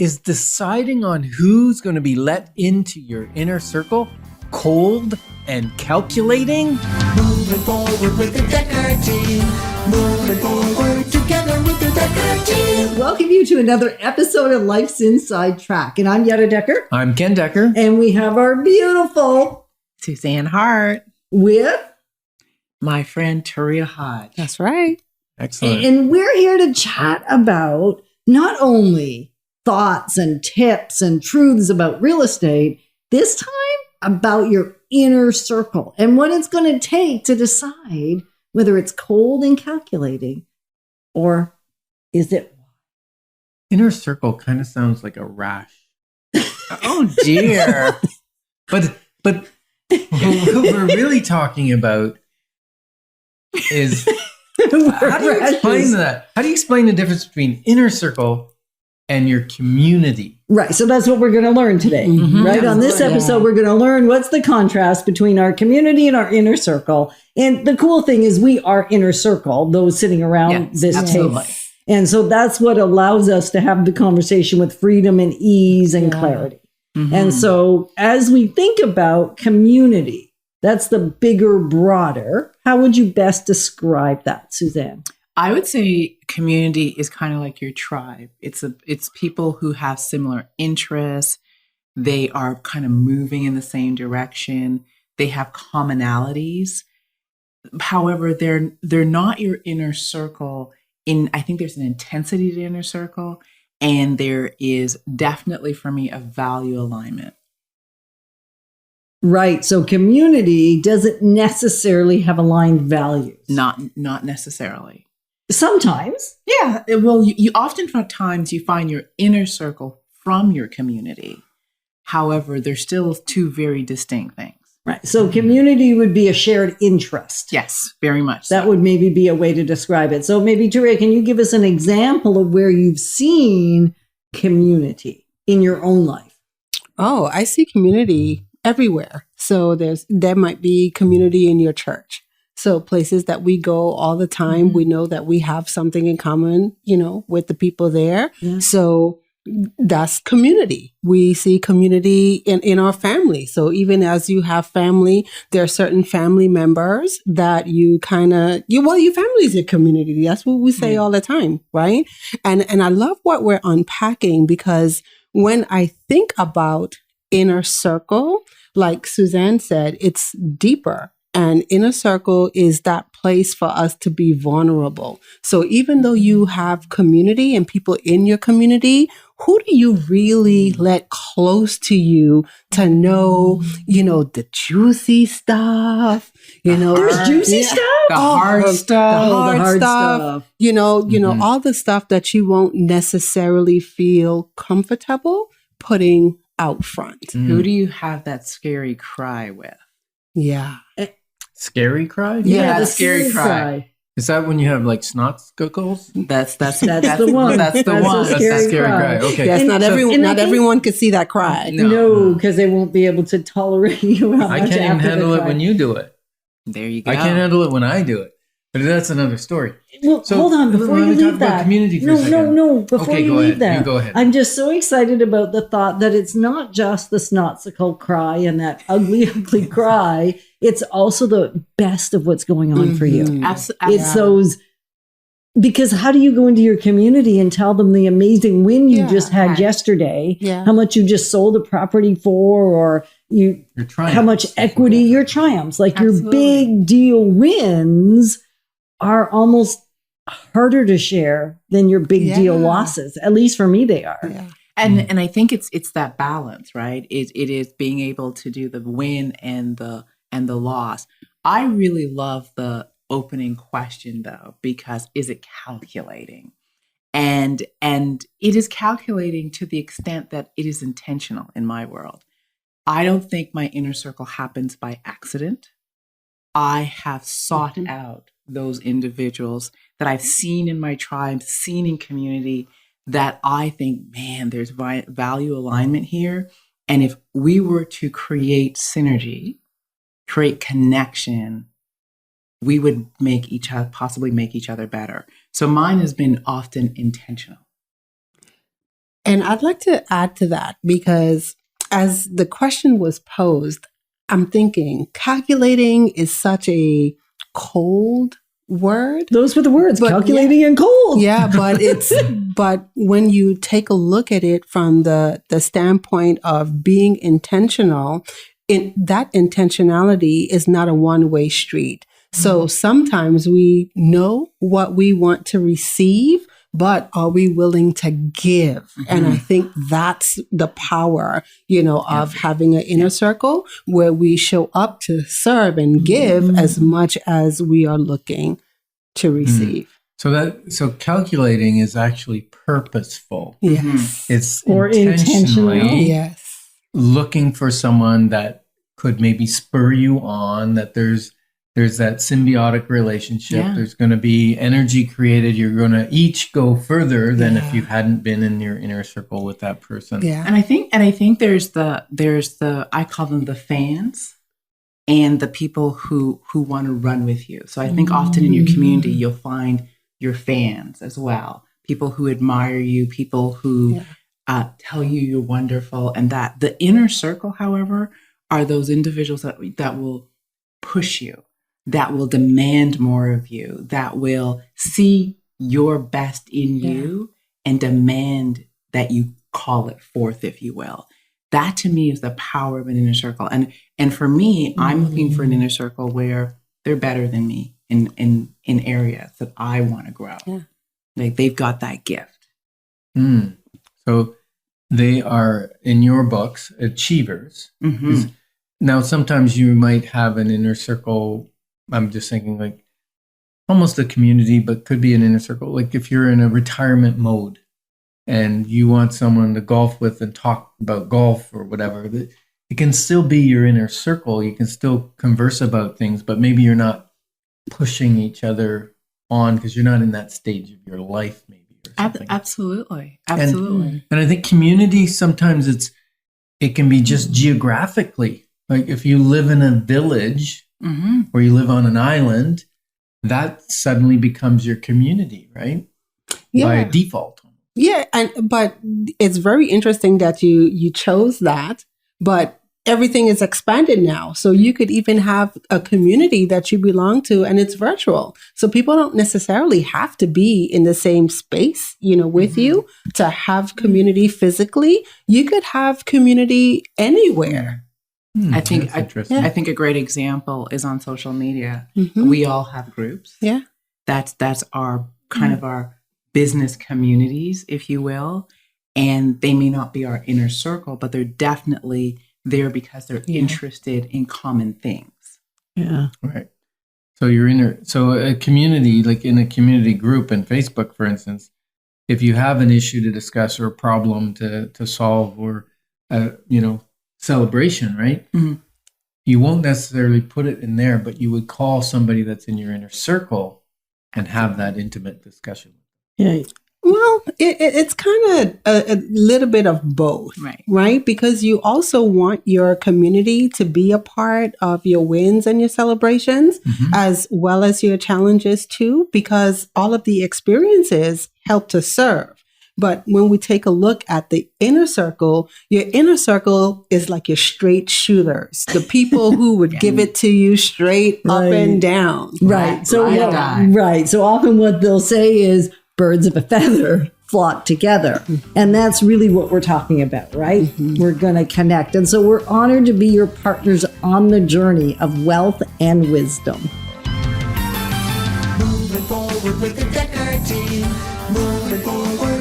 is deciding on who's going to be let into your inner circle cold and calculating? Moving forward with the Decker team. Moving forward together with the Decker team. Welcome you to another episode of Life's Inside Track. And I'm Yetta Decker. I'm Ken Decker. And we have our beautiful Suzanne Hart with my friend Taria Hodge. That's right. Excellent. And we're here to chat about not only thoughts and tips and truths about real estate, this time about your inner circle and what it's going to take to decide whether it's cold and calculating or is it Inner circle kind of sounds like a rash. Oh dear. But what we're really talking about is how do you explain that? How do you explain the difference between inner circle and your community? Right. So that's what we're going to learn today, right? On this episode, we're going to learn what's the contrast between our community and our inner circle. And the cool thing is we are inner circle, those sitting around this table. And so that's what allows us to have the conversation with freedom and ease and clarity. And so as we think about community, that's the bigger, broader. How would you best describe that, Suzanne? I would say community is kind of like your tribe. It's people who have similar interests. They are kind of moving in the same direction. They have commonalities. However, they're not your inner circle. I think there's an intensity to inner circle, and there is definitely for me a value alignment. Right. So community doesn't necessarily have aligned values. Not necessarily. Sometimes. Yeah. Well, you oftentimes you find your inner circle from your community. However, they're still two very distinct things. Right. So community would be a shared interest. Yes, very much. That would maybe be a way to describe it. So maybe, Taria, can you give us an example of where you've seen community in your own life? Oh, I see community everywhere. So there might be community in your church. So places that we go all the time, we know that we have something in common, with the people there. Yeah. So that's community. We see community in our family. So even as you have family, there are certain family members that you your family is your community. That's what we say all the time, right? And I love what we're unpacking, because when I think about inner circle, like Suzanne said, it's deeper. And inner circle is that place for us to be vulnerable. So even though you have community and people in your community, who do you really let close to you to know, the juicy stuff, There's juicy stuff? The hard stuff. The hard stuff. All the stuff that you won't necessarily feel comfortable putting out front. Who do you have that scary cry with? Yeah. Scary cry? Yeah, the scary cry. Is that when you have like snot scuggles? That's the one. That's the one. That's the scary cry. Okay. Yes, not everyone could see that cry. No, because they won't be able to tolerate you. I can't even handle it when you do it. There you go. I can't handle it when I do it. But that's another story. Well, So, hold on, before you leave that. Community for a second. No. Before Okay, you go leave ahead. that, You go ahead. I'm just so excited about the thought that it's not just the snotsicle cry and that ugly, ugly cry. It's also the best of what's going on for you. Absolutely. It's those, because how do you go into your community and tell them the amazing win you just had yesterday, how much you just sold a property for, or how much equity, your triumphs, like your big deal wins are almost harder to share than your big deal losses. At least for me, they are. Yeah. And I think it's that balance, right? It is being able to do the win and the loss. I really love the opening question though, because is it calculating? And it is calculating to the extent that it is intentional in my world. I don't think my inner circle happens by accident. I have sought out those individuals that I've seen in my tribe, seen in community, that I think, man, there's value alignment here. And if we were to create synergy, create connection, we would possibly make each other better. So mine has been often intentional. And I'd like to add to that because as the question was posed, I'm thinking calculating is such a cold word. Those were the words, But calculating and cold. Yeah, but when you take a look at it from the standpoint of being intentional, that intentionality is not a one-way street. So sometimes we know what we want to receive, but are we willing to give? And I think that's the power, of having an inner circle where we show up to serve and give as much as we are looking to receive. So calculating is actually purposeful. Yes. It's Or intentional. Yes. looking for someone that could maybe spur you on, that there's that symbiotic relationship. Yeah. There's going to be energy created. You're going to each go further than if you hadn't been in your inner circle with that person. Yeah. And I think there's the I call them the fans and the people who want to run with you. So I think often in your community you'll find your fans as well. People who admire you, people who tell you you're wonderful, and that the inner circle, however, are those individuals that will push you, that will demand more of you, that will see your best in you and demand that you call it forth, if you will. That to me is the power of an inner circle. And for me, I'm looking for an inner circle where they're better than me in areas that I want to grow. Yeah. Like they've got that gift. So they are, in your books, achievers. Now, sometimes you might have an inner circle. I'm just thinking like almost a community, but could be an inner circle. Like if you're in a retirement mode and you want someone to golf with and talk about golf or whatever, it can still be your inner circle. You can still converse about things, but maybe you're not pushing each other on because you're not in that stage of your life, maybe. Or something. Absolutely. And I think community, sometimes it can be just geographically. Like if you live in a village or you live on an island, that suddenly becomes your community, right? Yeah. By default. Yeah, but it's very interesting that you chose that, but everything is expanded now. So you could even have a community that you belong to and it's virtual. So people don't necessarily have to be in the same space, with you to have community physically. You could have community anywhere. I think a great example is on social media. We all have groups. Yeah. That's our kind of our business communities, if you will. And they may not be our inner circle, but they're definitely there because they're interested in common things. Yeah. Right. So so a community, like in a community group in Facebook, for instance, if you have an issue to discuss or a problem to solve or, celebration, right? You won't necessarily put it in there, but you would call somebody that's in your inner circle and have that intimate discussion. Yeah. Well, it's kind of a little bit of both, right? Because you also want your community to be a part of your wins and your celebrations, as well as your challenges too, because all of the experiences help to serve. But when we take a look at the inner circle, your inner circle is like your straight shooters, the people who would give it to you straight up and down. Right. So often what they'll say is birds of a feather flock together. And that's really what we're talking about, right? We're going to connect. And so we're honored to be your partners on the journey of wealth and wisdom. Moving forward with the Decker team. Moving forward